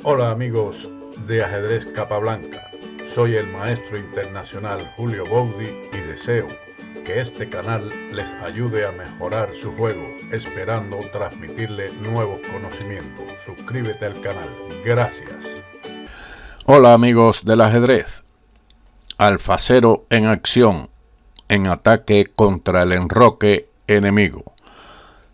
Hola amigos de Ajedrez Capablanca, soy el maestro internacional Julio Boudi y deseo que este canal les ayude a mejorar su juego, esperando transmitirle nuevos conocimientos. Suscríbete al canal, gracias. Hola amigos del ajedrez, Alfacero en acción, en ataque contra el enroque enemigo.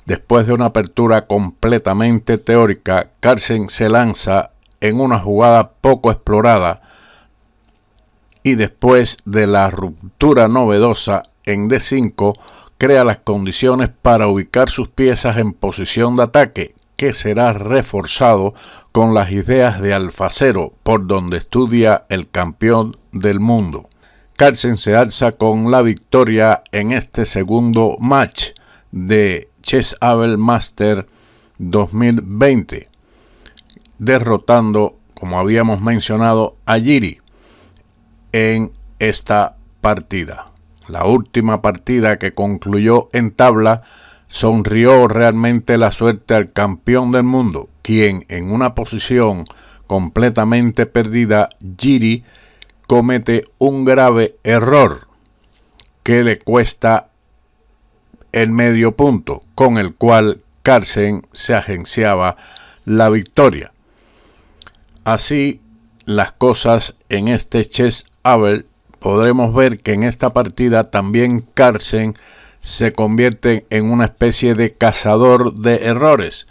Después de una apertura completamente teórica, Carlsen se lanza en una jugada poco explorada y después de la ruptura novedosa en D5 crea las condiciones para ubicar sus piezas en posición de ataque, que será reforzado con las ideas de Alfacero, por donde estudia el campeón del mundo. Carlsen se alza con la victoria en este segundo match de Chess-Abel Master 2020, derrotando, como habíamos mencionado, a Giri en esta partida. La última partida, que concluyó en tabla, sonrió realmente la suerte al campeón del mundo, quien en una posición completamente perdida, Giri comete un grave error que le cuesta el medio punto, con el cual Carlsen se agenciaba la victoria. Así las cosas en este Chess-Abel, podremos ver que en esta partida también Carlsen se convierte en una especie de cazador de errores,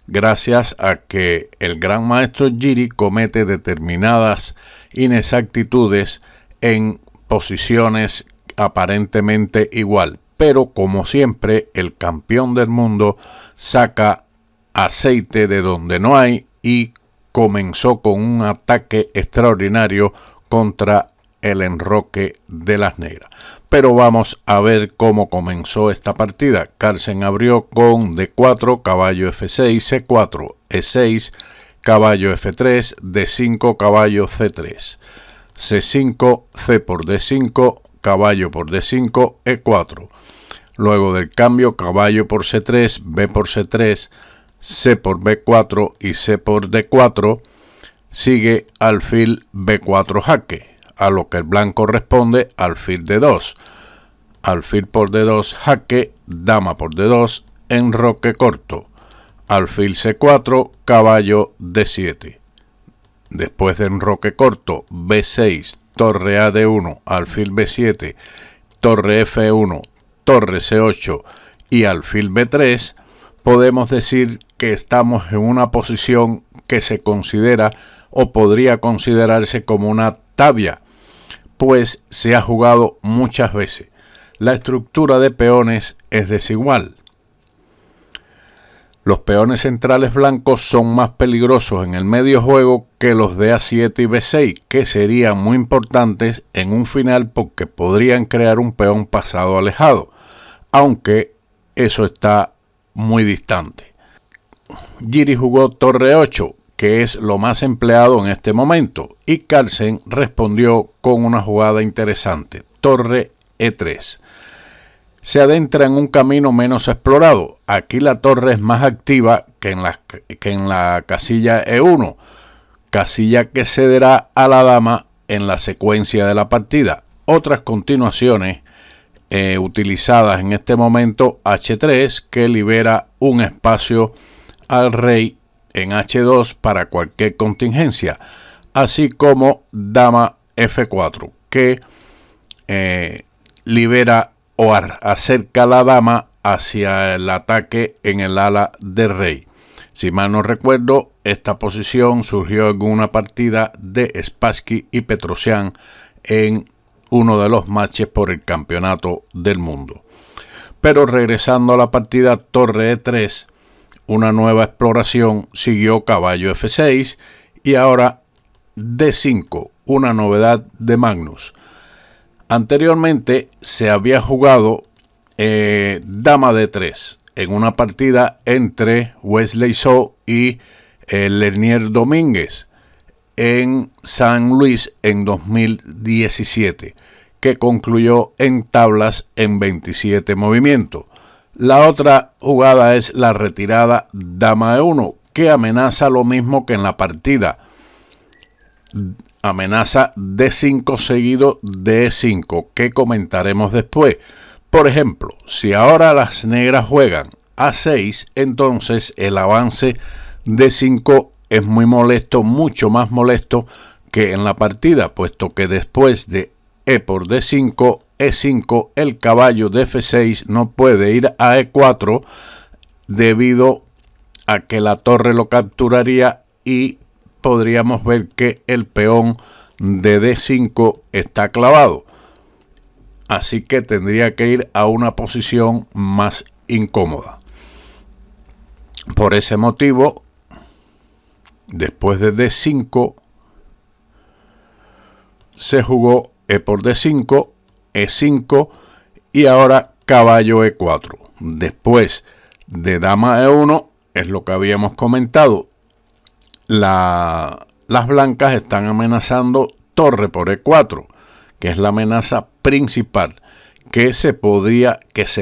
gracias a que el gran maestro Giri comete determinadas inexactitudes en posiciones aparentemente igual. Pero como siempre, el campeón del mundo saca aceite de donde no hay y comenzó con un ataque extraordinario contra el enroque de las negras. Pero vamos a ver cómo comenzó esta partida. Carlsen abrió con D4, caballo F6, C4, E6, caballo F3, D5, caballo C3, C5, C por D5, caballo por D5, E4. Luego del cambio, caballo por C3, B por C3, C por B4 y C por D4, sigue alfil B4 jaque, a lo que el blanco responde alfil D2, alfil por D2 jaque, dama por D2, enroque corto, alfil C4, caballo D7. Después de enroque corto, B6, torre a D1, alfil B7, torre F1, torre C8 y alfil B3, podemos decir que estamos en una posición que se considera o podría considerarse como una tabia, pues se ha jugado muchas veces. La estructura de peones es desigual. Los peones centrales blancos son más peligrosos en el medio juego que los de A7 y B6, que serían muy importantes en un final porque podrían crear un peón pasado alejado, aunque eso está muy distante. Giri jugó torre 8, que es lo más empleado en este momento, y Carlsen respondió con una jugada interesante, torre E3. Se adentra en un camino menos explorado. Aquí la torre es más activa que en la casilla E1, casilla que cederá a la dama en la secuencia de la partida. Otras continuaciones utilizadas en este momento, H3, que libera un espacio al rey en H2 para cualquier contingencia, así como dama F4, que libera o acerca a la dama hacia el ataque en el ala del rey. Si mal no recuerdo, esta posición surgió en una partida de Spassky y Petrosian en uno de los matches por el campeonato del mundo. Pero regresando a la partida torre E3, una nueva exploración, siguió caballo F6 y ahora D5, una novedad de Magnus. Anteriormente se había jugado dama D3 en una partida entre Wesley So y Lernier Domínguez en San Luis en 2017, que concluyó en tablas en 27 movimientos. La otra jugada es la retirada dama E1, que amenaza lo mismo que en la partida. Amenaza D5 seguido de E5, que comentaremos después. Por ejemplo, si ahora las negras juegan A6, entonces el avance D5 es muy molesto, mucho más molesto que en la partida, puesto que después de E por D5, E5, el caballo de F6 no puede ir a E4 debido a que la torre lo capturaría y podríamos ver que el peón de D5 está clavado. Así que tendría que ir a una posición más incómoda. Por ese motivo, después de D5, se jugó E por D5, E5 y ahora caballo E4. Después de dama E1, es lo que habíamos comentado. Las blancas están amenazando torre por E4, que es la amenaza principal que se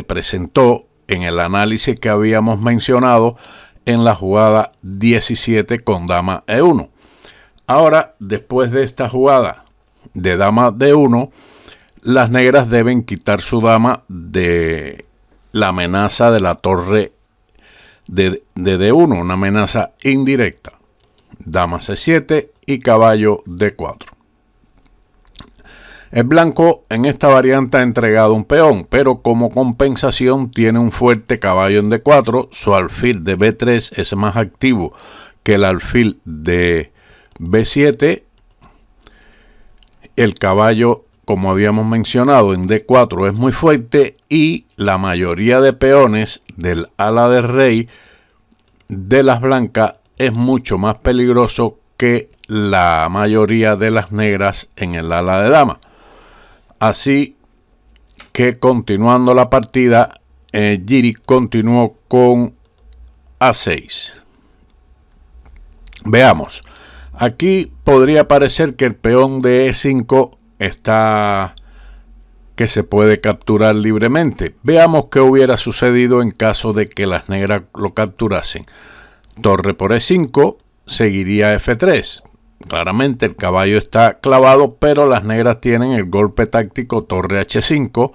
presentó en el análisis que habíamos mencionado en la jugada 17 con dama E1. Ahora, después de esta jugada de dama D1, las negras deben quitar su dama de la amenaza de la torre de D1, una amenaza indirecta. Dama C7 y caballo D4. El blanco en esta variante ha entregado un peón, pero como compensación tiene un fuerte caballo en D4. Su alfil de B3 es más activo que el alfil de B7. El caballo, como habíamos mencionado, en D4 es muy fuerte y la mayoría de peones del ala de rey de las blancas es mucho más peligroso que la mayoría de las negras en el ala de dama. Así que continuando la partida, Giri continuó con A6. Veamos. Aquí podría parecer que el peón de E5 está que se puede capturar libremente. Veamos qué hubiera sucedido en caso de que las negras lo capturasen. Torre por E5, seguiría F3. Claramente el caballo está clavado, pero las negras tienen el golpe táctico torre H5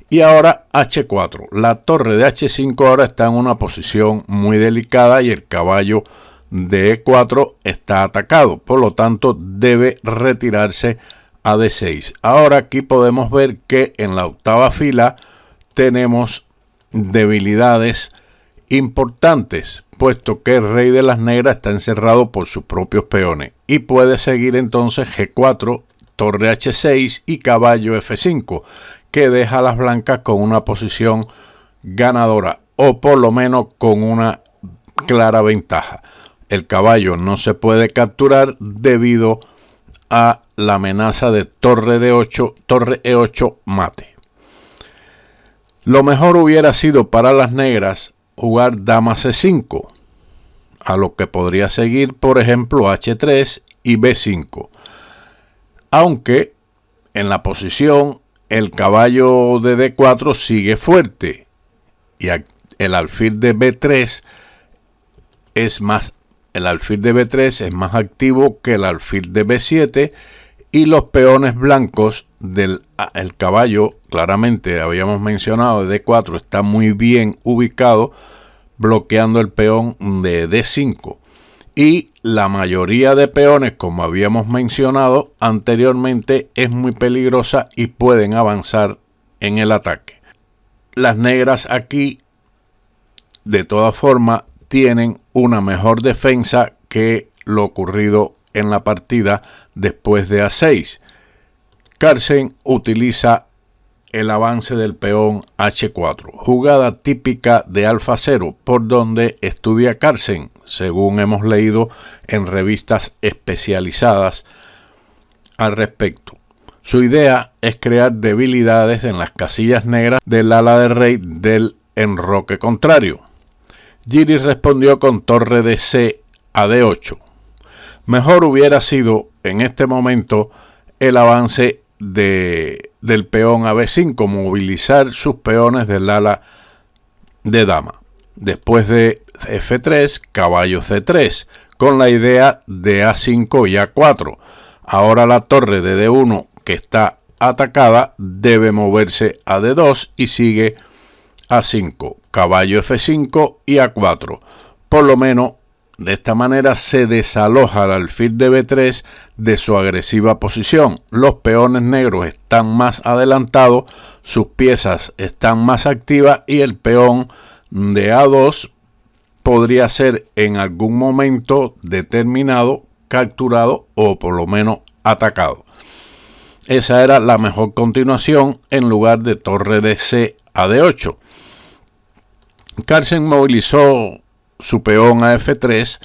y ahora H4. La torre de H5 ahora está en una posición muy delicada y el caballo de E4 está atacado, por lo tanto debe retirarse a D6. Ahora aquí podemos ver que en la octava fila tenemos debilidades importantes, puesto que el rey de las negras está encerrado por sus propios peones y puede seguir entonces G4, torre H6 y caballo F5, que deja a las blancas con una posición ganadora o por lo menos con una clara ventaja. El caballo no se puede capturar debido a la amenaza de torre D8, torre E8 mate. Lo mejor hubiera sido para las negras jugar dama C5, a lo que podría seguir, por ejemplo, H3 y B5. Aunque en la posición el caballo de D4 sigue fuerte y el alfil de B3 es más activo que el alfil de B7 y los peones blancos el caballo, claramente habíamos mencionado, de D4 está muy bien ubicado, bloqueando el peón de D5. Y la mayoría de peones, como habíamos mencionado anteriormente, es muy peligrosa y pueden avanzar en el ataque. Las negras aquí, de todas formas, tienen una mejor defensa que lo ocurrido en la partida después de A6. Carlsen utiliza el avance del peón H4, jugada típica de Alfa Cero, por donde estudia Carlsen, según hemos leído en revistas especializadas al respecto. Su idea es crear debilidades en las casillas negras del ala de rey del enroque contrario. Giri respondió con torre de C a D8. Mejor hubiera sido en este momento el avance del peón a B5, movilizar sus peones del ala de dama. Después de F3, caballo C3, con la idea de A5 y A4. Ahora la torre de D1 que está atacada debe moverse a D2 y sigue A5, caballo F5 y A4. Por lo menos de esta manera se desaloja el alfil de B3 de su agresiva posición. Los peones negros están más adelantados, sus piezas están más activas y el peón de A2 podría ser en algún momento determinado capturado o por lo menos atacado. Esa era la mejor continuación en lugar de torre de C a D8. Carlsen movilizó su peón a F3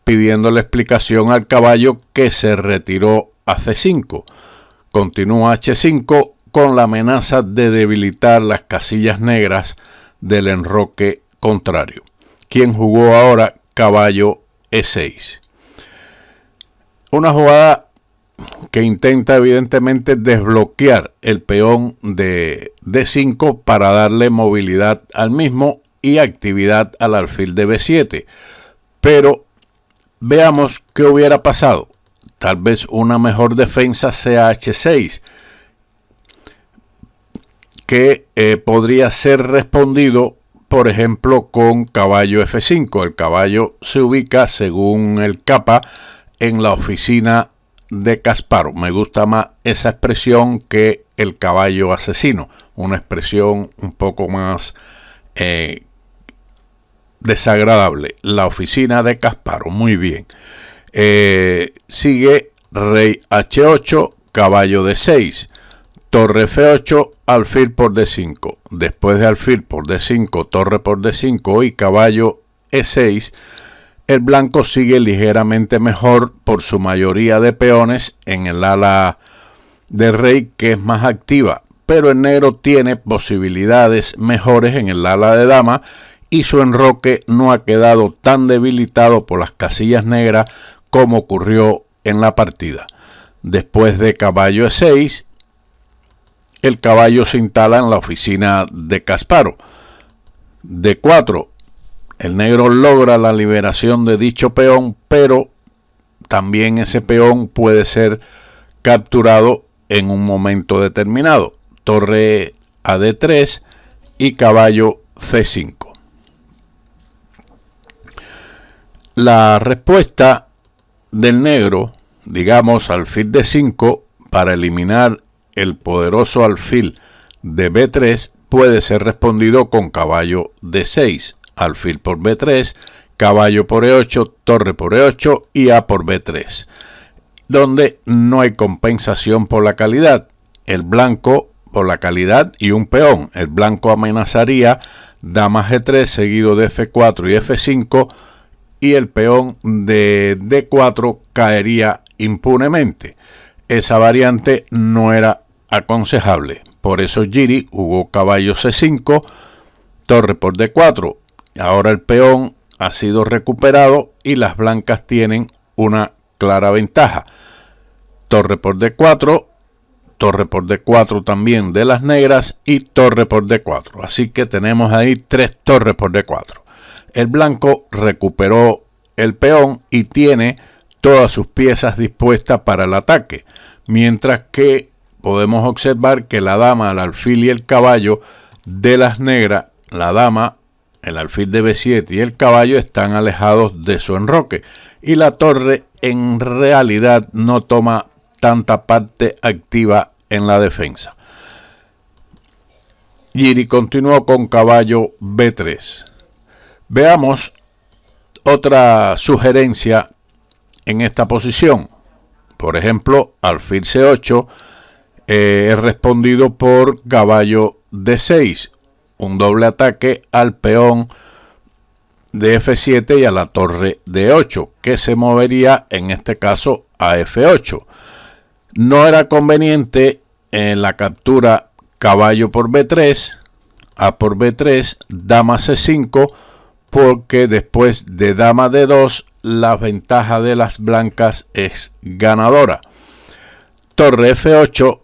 pidiéndole explicación al caballo, que se retiró a C5. Continúa H5 con la amenaza de debilitar las casillas negras del enroque contrario, quien jugó ahora caballo E6. Una jugada que intenta evidentemente desbloquear el peón de D5 para darle movilidad al mismo y actividad al alfil de B7. Pero veamos qué hubiera pasado. Tal vez una mejor defensa sea H6, que podría ser respondido, por ejemplo, con caballo F5. El caballo se ubica, según el capa, en la oficina de Kasparov. Me gusta más esa expresión que el caballo asesino, una expresión un poco más desagradable. La oficina de Kasparov, muy bien. Sigue rey H8, caballo D6, torre F8, alfil por D5. Después de alfil por D5, torre por D5 y caballo E6, el blanco sigue ligeramente mejor por su mayoría de peones en el ala de rey, que es más activa, pero el negro tiene posibilidades mejores en el ala de dama y su enroque no ha quedado tan debilitado por las casillas negras como ocurrió en la partida. Después de caballo E6, el caballo se instala en la oficina de Kasparov. D4, el negro logra la liberación de dicho peón, pero también ese peón puede ser capturado en un momento determinado. Torre a D3 y caballo C5. La respuesta del negro, digamos alfil D5, para eliminar el poderoso alfil de B3, puede ser respondido con caballo D6, alfil por B3, caballo por E8, torre por E8 y A por B3, donde no hay compensación por la calidad. El blanco por la calidad y un peón. El blanco amenazaría dama G3 seguido de F4 y F5 y el peón de D4 caería impunemente. Esa variante no era aconsejable. Por eso Giri jugó caballo C5, torre por D4. Ahora el peón ha sido recuperado y las blancas tienen una clara ventaja. Torre por D4, torre por D4 también de las negras y torre por D4. Así que tenemos ahí 3 torres por D4. El blanco recuperó el peón y tiene todas sus piezas dispuestas para el ataque, mientras que podemos observar que la dama, el alfil y el caballo de las negras, la dama, el alfil de B7 y el caballo están alejados de su enroque, y la torre en realidad no toma tanta parte activa en la defensa. Giri continuó con caballo B3. Veamos otra sugerencia en esta posición. Por ejemplo, alfil C8 es respondido por caballo D6, un doble ataque al peón de F7 y a la torre D8, que se movería en este caso a F8. No era conveniente en la captura caballo por B3, A por B3, dama C5, porque después de dama D2 la ventaja de las blancas es ganadora. Torre F8,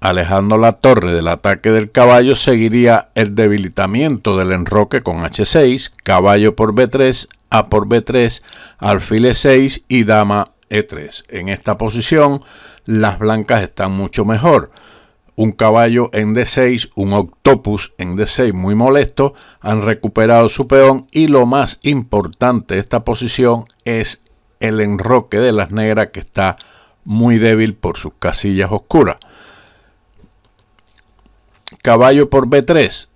alejando la torre del ataque del caballo, seguiría el debilitamiento del enroque con H6, caballo por B3, A por B3, alfil E6 y dama E3. En esta posición las blancas están mucho mejor. Un caballo en D6, un octopus en D6 muy molesto, han recuperado su peón y lo más importante de esta posición es el enroque de las negras, que está muy débil por sus casillas oscuras. Caballo por B3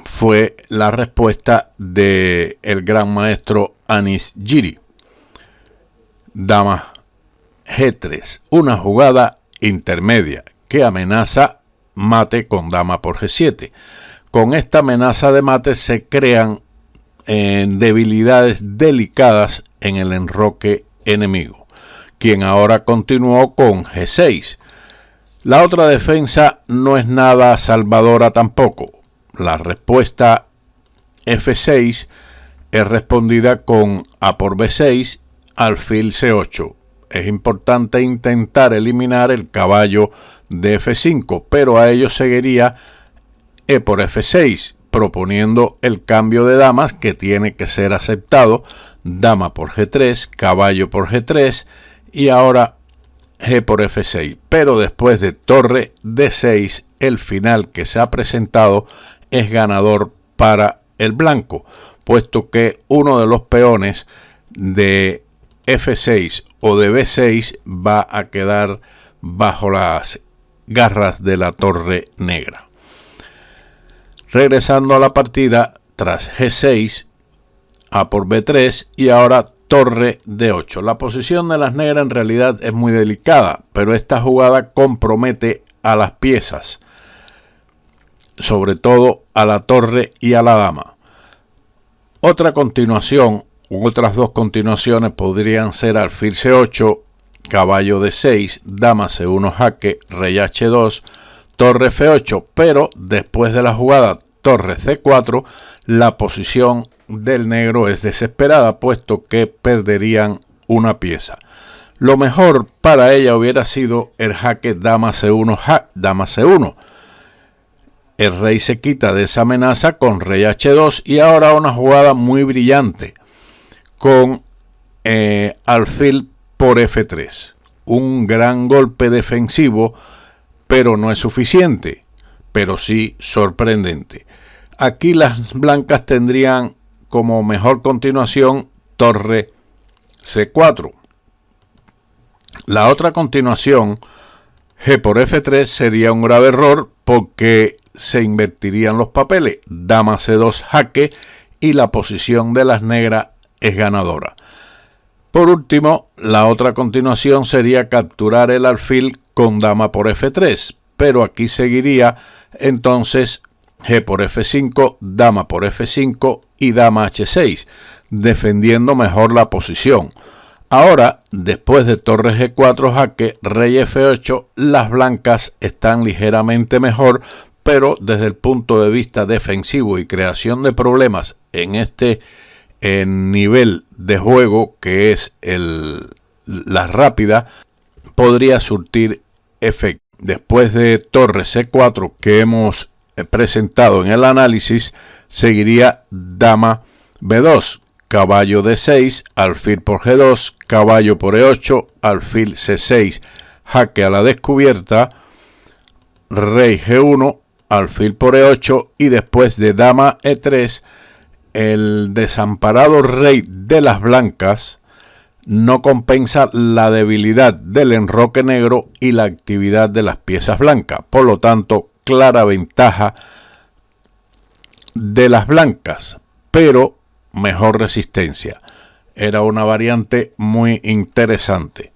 fue la respuesta del gran maestro Anish Giri. Dama G3, una jugada intermedia que amenaza mate con dama por G7. Con esta amenaza de mate se crean debilidades delicadas en el enroque enemigo, quien ahora continuó con G6. La otra defensa no es nada salvadora tampoco. La respuesta F6 es respondida con A por B6, alfil C8. Es importante intentar eliminar el caballo de F5, pero a ello seguiría E por F6, proponiendo el cambio de damas que tiene que ser aceptado. Dama por G3, caballo por G3 y ahora G por F6. Pero después de torre D6, el final que se ha presentado es ganador para el blanco, puesto que uno de los peones de F6 o de B6 va a quedar bajo las garras de la torre negra. Regresando a la partida, tras G6, A por B3 y ahora torre D8. La posición de las negras en realidad es muy delicada, pero esta jugada compromete a las piezas, sobre todo a la torre y a la dama. Otra continuación, otras dos continuaciones podrían ser alfil C8, caballo D6, dama C1 jaque, rey H2, torre F8, pero después de la jugada torre C4, la posición del negro es desesperada, puesto que perderían una pieza. Lo mejor para ella hubiera sido el jaque dama C1, dama C1. El rey se quita de esa amenaza con rey H2 y ahora una jugada muy brillante con alfil por F3. Un gran golpe defensivo, pero no es suficiente, pero sí sorprendente. Aquí las blancas tendrían como mejor continuación torre C4. La otra continuación, G por F3, sería un grave error porque se invertirían los papeles. Dama C2 jaque y la posición de las negras es ganadora. Por último, la otra continuación sería capturar el alfil con dama por F3, pero aquí seguiría entonces G por F5, dama por F5 y dama H6, defendiendo mejor la posición. Ahora, después de torre G4 jaque, rey F8, las blancas están ligeramente mejor, pero desde el punto de vista defensivo y creación de problemas en este nivel de juego que es la rápida, podría surtir efecto. Después de torre C4 que hemos presentado en el análisis, seguiría dama B2, caballo D6, alfil por G2, caballo por E8, alfil C6, jaque a la descubierta, rey G1, alfil por E8 y después de dama E3, el desamparado rey de las blancas no compensa la debilidad del enroque negro y la actividad de las piezas blancas. Por lo tanto, clara ventaja de las blancas, pero mejor resistencia. Era una variante muy interesante.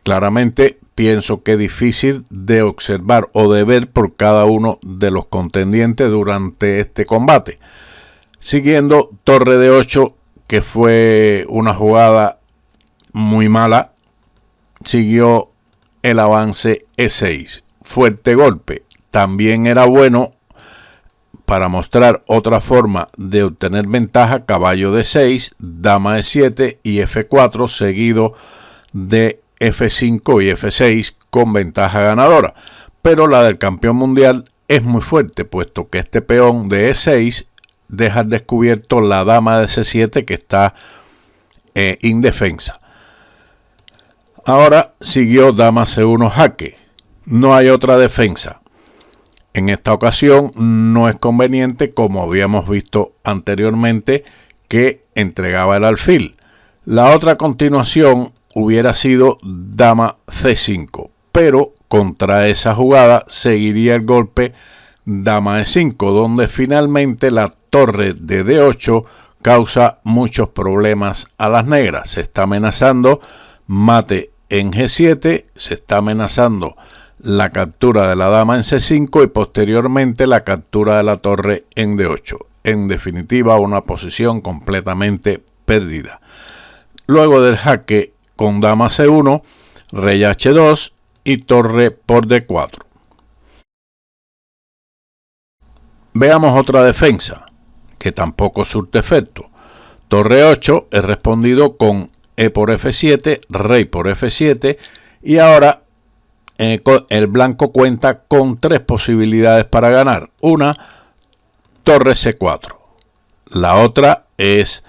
Claramente pienso que es difícil de observar o de ver por cada uno de los contendientes durante este combate. Siguiendo torre de 8, que fue una jugada muy mala, siguió el avance E6. Fuerte golpe. También era bueno para mostrar otra forma de obtener ventaja. Caballo D6, dama E7 y F4, seguido de F5 y F6 con ventaja ganadora, pero la del campeón mundial es muy fuerte, puesto que este peón de E6 deja al descubierto la dama de C7 que está indefensa. Ahora siguió dama C1 jaque, no hay otra defensa. En esta ocasión no es conveniente, como habíamos visto anteriormente, que entregaba el alfil. La otra continuación hubiera sido dama C5, pero contra esa jugada seguiría el golpe dama E5, donde finalmente la torre de D8 causa muchos problemas a las negras. Se está amenazando mate en G7, se está amenazando la captura de la dama en C5 y posteriormente la captura de la torre en D8. En definitiva, una posición completamente perdida. Luego del jaque con dama C1, rey H2 y torre por D4. Veamos otra defensa que tampoco surte efecto. Torre 8 es respondido con E por F7, rey por F7 y ahora el blanco cuenta con tres posibilidades para ganar. Una, torre C4. La otra es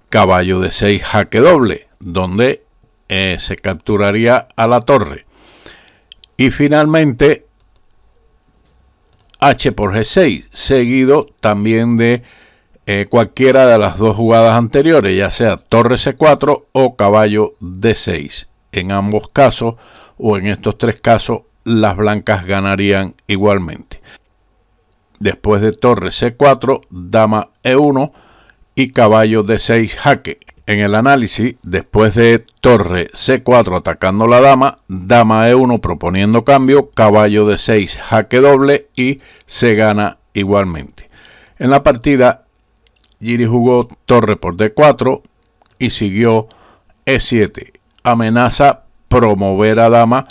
caballo D6 jaque doble, donde se capturaría a la torre. Y finalmente H por G6, seguido también de cualquiera de las dos jugadas anteriores, ya sea torre C4 o caballo D6. En ambos casos, o en estos tres casos, las blancas ganarían igualmente. Después de torre C4, dama E1 y caballo D6 jaque. En el análisis, después de torre C4 atacando la dama, dama E1 proponiendo cambio, caballo D6 jaque doble y se gana igualmente. En la partida, Giri jugó torre por D4 y siguió E7. Amenaza promover a dama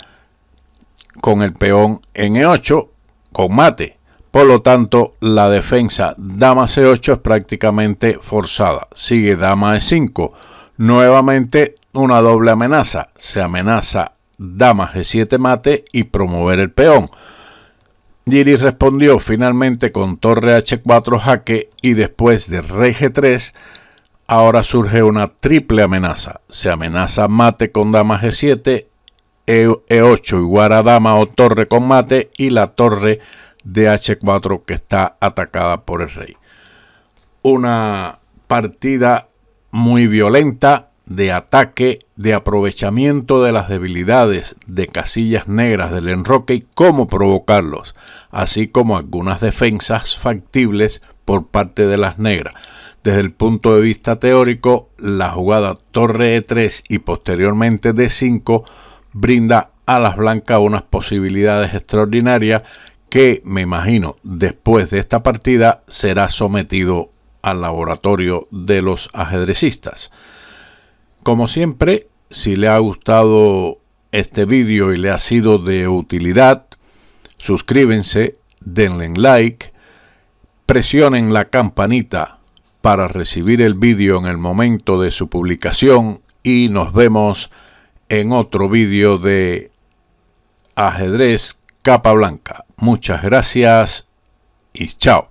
con el peón en E8 con mate. Por lo tanto, la defensa dama C8 es prácticamente forzada. Sigue dama E5. Nuevamente una doble amenaza. Se amenaza dama G7 mate y promover el peón. Giri respondió finalmente con torre H4 jaque y después de rey G3, ahora surge una triple amenaza. Se amenaza mate con dama G7, E8 igual a dama o torre con mate y la torre de H4 que está atacada por el rey. Una partida muy violenta de ataque, de aprovechamiento de las debilidades de casillas negras del enroque y cómo provocarlos, así como algunas defensas factibles por parte de las negras. Desde el punto de vista teórico, la jugada torre E3 y posteriormente D5 brinda a las blancas unas posibilidades extraordinarias que, me imagino, después de esta partida será sometido al laboratorio de los ajedrecistas. Como siempre, si le ha gustado este vídeo y le ha sido de utilidad, suscríbanse, denle like, presionen la campanita para recibir el vídeo en el momento de su publicación y nos vemos en otro vídeo de ajedrez capa blanca. Muchas gracias y chao.